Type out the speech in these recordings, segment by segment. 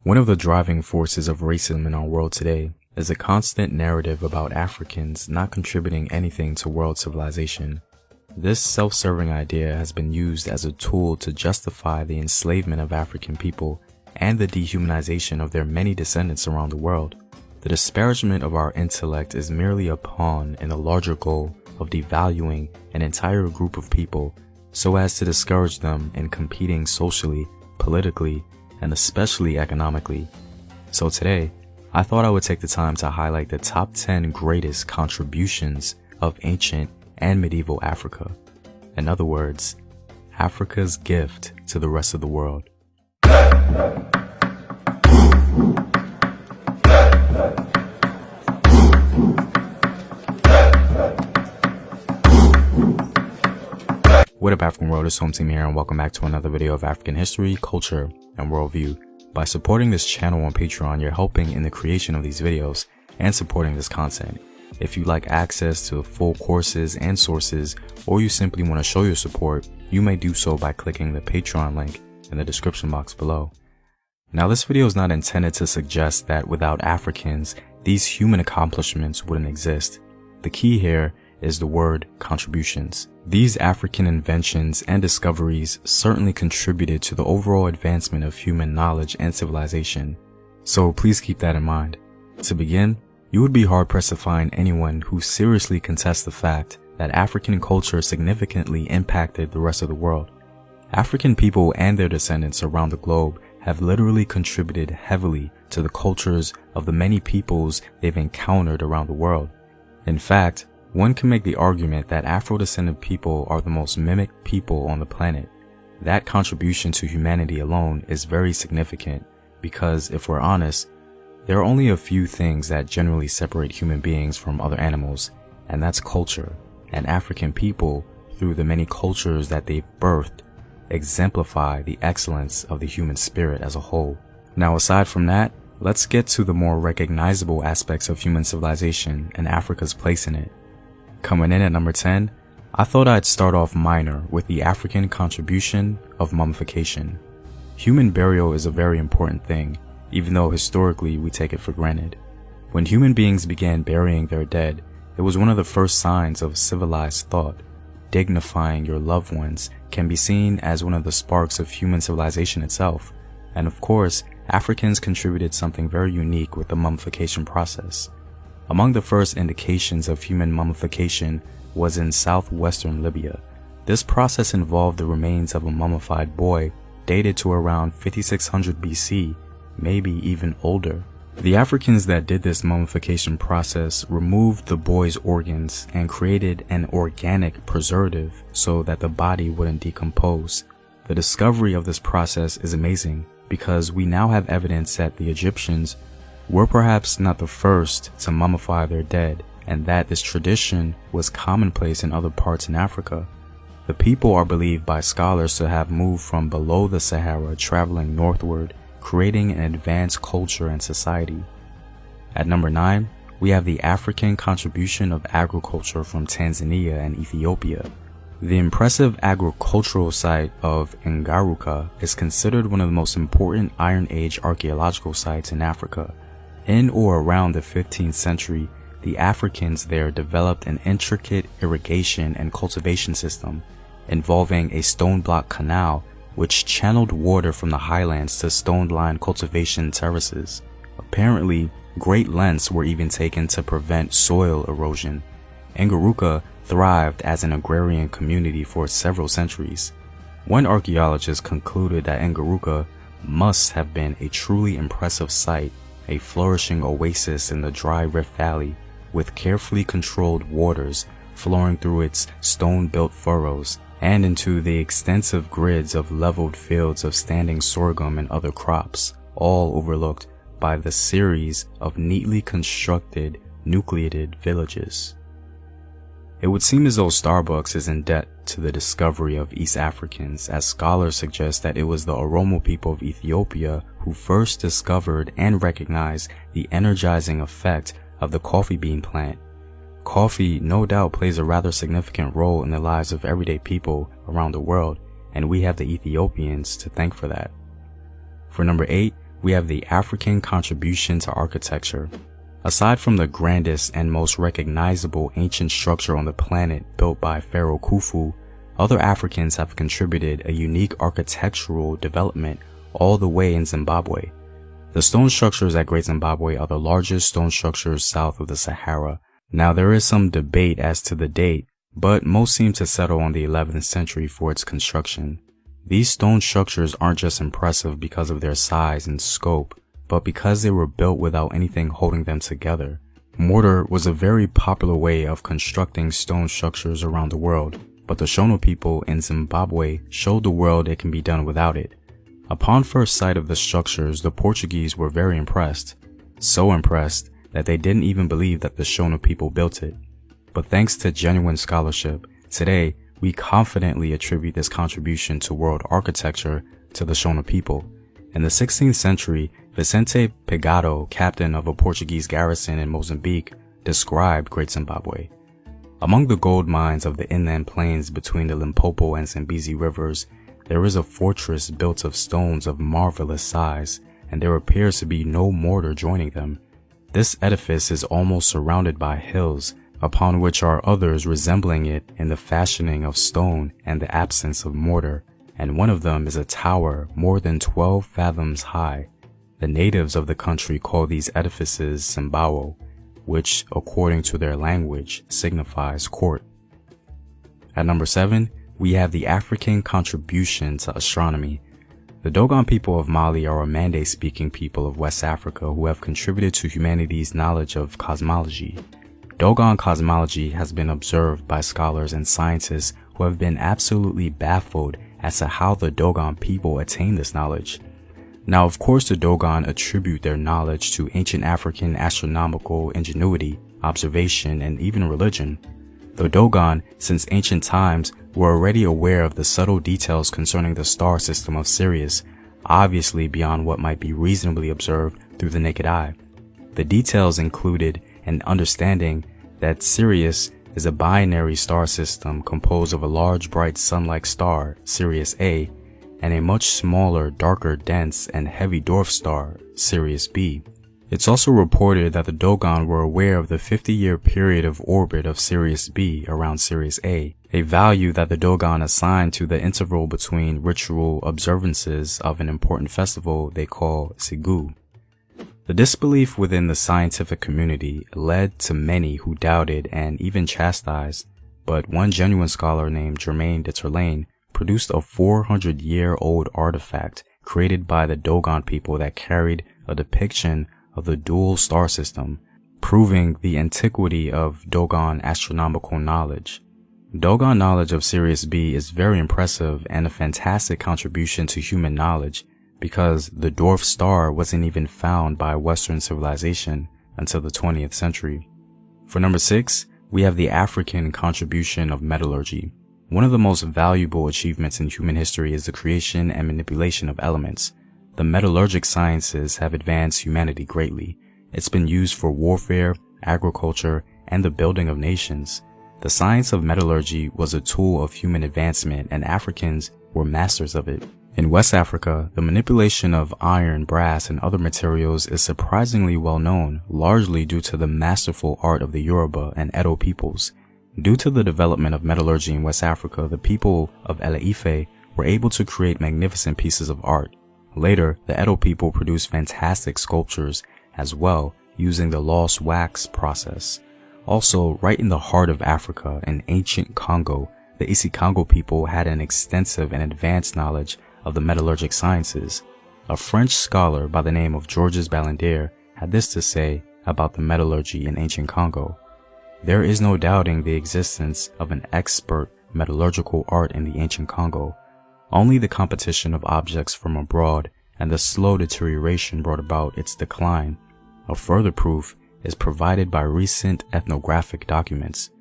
One of the driving forces of racism in our world today is a constant narrative about Africans not contributing anything to world civilization. This self-serving idea has been used as a tool to justify the enslavement of African people and the dehumanization of their many descendants around the world. The disparagement of our intellect is merely a pawn in a larger goal of devaluing an entire group of people so as to discourage them in competing socially, politically, and especially economically. So today, I thought I would take the time to highlight the top 10 greatest contributions of ancient and medieval Africa. In other words, Africa's gift to the rest of the world. What up, African world? It's Home Team here, and welcome back to another video of African history, culture, and worldview. By supporting this channel on Patreon, you're helping in the creation of these videos and supporting this content. If you like access to full courses and sources, or you simply want to show your support, you may do so by clicking the Patreon link in the description box below. Now, this video is not intended to suggest that without Africans, these human accomplishments wouldn't exist. The key here is the word contributions. These African inventions and discoveries certainly contributed to the overall advancement of human knowledge and civilization, so please keep that in mind. To begin, you would be hard-pressed to find anyone who seriously contests the fact that African culture significantly impacted the rest of the world. African people and their descendants around the globe have literally contributed heavily to the cultures of the many peoples they've encountered around the world. In fact, one can make the argument that Afro-descendant people are the most mimicked people on the planet. That contribution to humanity alone is very significant because, if we're honest, there are only a few things that generally separate human beings from other animals, and that's culture. And African people, through the many cultures that they've birthed, exemplify the excellence of the human spirit as a whole. Now, aside from that, let's get to the more recognizable aspects of human civilization and Africa's place in it. Coming in at number 10, I thought I'd start off minor with the African contribution of mummification. Human burial is a very important thing, even though historically we take it for granted. When human beings began burying their dead, it was one of the first signs of civilized thought. Dignifying your loved ones can be seen as one of the sparks of human civilization itself, and of course, Africans contributed something very unique with the mummification process. Among the first indications of human mummification was in southwestern Libya. This process involved the remains of a mummified boy dated to around 5600 BC, maybe even older. The Africans that did this mummification process removed the boy's organs and created an organic preservative so that the body wouldn't decompose. The discovery of this process is amazing because we now have evidence that the Egyptians were perhaps not the first to mummify their dead, and that this tradition was commonplace in other parts in Africa. The people are believed by scholars to have moved from below the Sahara, traveling northward, creating an advanced culture and society. At number 9, we have the African contribution of agriculture from Tanzania and Ethiopia. The impressive agricultural site of Ngaruka is considered one of the most important Iron Age archaeological sites in Africa. In or around the 15th century, the Africans there developed an intricate irrigation and cultivation system involving a stone block canal which channeled water from the highlands to stone-lined cultivation terraces. Apparently, great lengths were even taken to prevent soil erosion. Ngaruka thrived as an agrarian community for several centuries. One archaeologist concluded that Ngaruka must have been a truly impressive site, a flourishing oasis in the dry Rift Valley, with carefully controlled waters flowing through its stone-built furrows and into the extensive grids of leveled fields of standing sorghum and other crops, all overlooked by the series of neatly constructed nucleated villages. It would seem as though Starbucks is in debt to the discovery of East Africans, as scholars suggest that it was the Oromo people of Ethiopia who first discovered and recognized the energizing effect of the coffee bean plant. Coffee no doubt plays a rather significant role in the lives of everyday people around the world, and we have the Ethiopians to thank for that. For number 8, we have the African contribution to architecture. Aside from the grandest and most recognizable ancient structure on the planet built by Pharaoh Khufu, other Africans have contributed a unique architectural development all the way in Zimbabwe. The stone structures at Great Zimbabwe are the largest stone structures south of the Sahara. Now there is some debate as to the date, but most seem to settle on the 11th century for its construction. These stone structures aren't just impressive because of their size and scope, but because they were built without anything holding them together. Mortar was a very popular way of constructing stone structures around the world, but the Shona people in Zimbabwe showed the world it can be done without it. Upon first sight of the structures, the Portuguese were very impressed. So impressed that they didn't even believe that the Shona people built it. But thanks to genuine scholarship, today we confidently attribute this contribution to world architecture to the Shona people. In the 16th century, Vicente Pegado, captain of a Portuguese garrison in Mozambique, described Great Zimbabwe. Among the gold mines of the inland plains between the Limpopo and Zambezi rivers, there is a fortress built of stones of marvelous size, and there appears to be no mortar joining them. This edifice is almost surrounded by hills, upon which are others resembling it in the fashioning of stone and the absence of mortar, and one of them is a tower more than 12 fathoms high. The natives of the country call these edifices Simbawo, which, according to their language, signifies court. At number 7, we have the African contribution to astronomy. The Dogon people of Mali are a Mande-speaking people of West Africa who have contributed to humanity's knowledge of cosmology. Dogon cosmology has been observed by scholars and scientists who have been absolutely baffled as to how the Dogon people attained this knowledge. Now, of course, the Dogon attribute their knowledge to ancient African astronomical ingenuity, observation, and even religion. The Dogon, since ancient times, were already aware of the subtle details concerning the star system of Sirius, obviously beyond what might be reasonably observed through the naked eye. The details included an understanding that Sirius is a binary star system composed of a large bright sun-like star, Sirius A, and a much smaller, darker, dense, and heavy dwarf star, Sirius B. It's also reported that the Dogon were aware of the 50-year period of orbit of Sirius B around Sirius A, a value that the Dogon assigned to the interval between ritual observances of an important festival they call Sigu. The disbelief within the scientific community led to many who doubted and even chastised, but one genuine scholar named Germain de Terlaine produced a 400-year-old artifact created by the Dogon people that carried a depiction of the dual star system, proving the antiquity of Dogon astronomical knowledge. Dogon knowledge of Sirius B is very impressive and a fantastic contribution to human knowledge, because the dwarf star wasn't even found by Western civilization until the 20th century. For number 6, we have the African contribution of metallurgy. One of the most valuable achievements in human history is the creation and manipulation of elements. The metallurgic sciences have advanced humanity greatly. It's been used for warfare, agriculture, and the building of nations. The science of metallurgy was a tool of human advancement, and Africans were masters of it. In West Africa, the manipulation of iron, brass, and other materials is surprisingly well known, largely due to the masterful art of the Yoruba and Edo peoples. Due to the development of metallurgy in West Africa, the people of Ele-Ife were able to create magnificent pieces of art. Later, the Edo people produced fantastic sculptures as well, using the lost wax process. Also, right in the heart of Africa, in ancient Congo, the Isi-Congo people had an extensive and advanced knowledge of the metallurgic sciences. A French scholar by the name of Georges Ballandier had this to say about the metallurgy in ancient Congo. There is no doubting the existence of an expert metallurgical art in the ancient Congo. Only the competition of objects from abroad and the slow deterioration brought about its decline. A further proof is provided by recent ethnographic documents.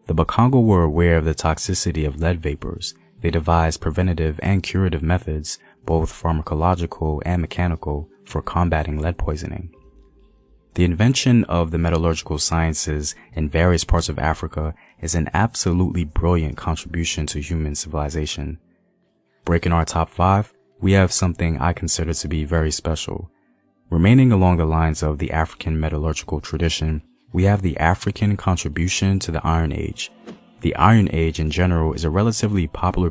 The Bakongo were aware of the toxicity of lead vapors. They devised preventative and curative methods, both pharmacological and mechanical, for combating lead poisoning. The invention of the metallurgical sciences in various parts of Africa is an absolutely brilliant contribution to human civilization. Breaking our top 5, we have something I consider to be very special. Remaining along the lines of the African metallurgical tradition, we have the African contribution to the Iron Age. The Iron Age in general is a relatively popular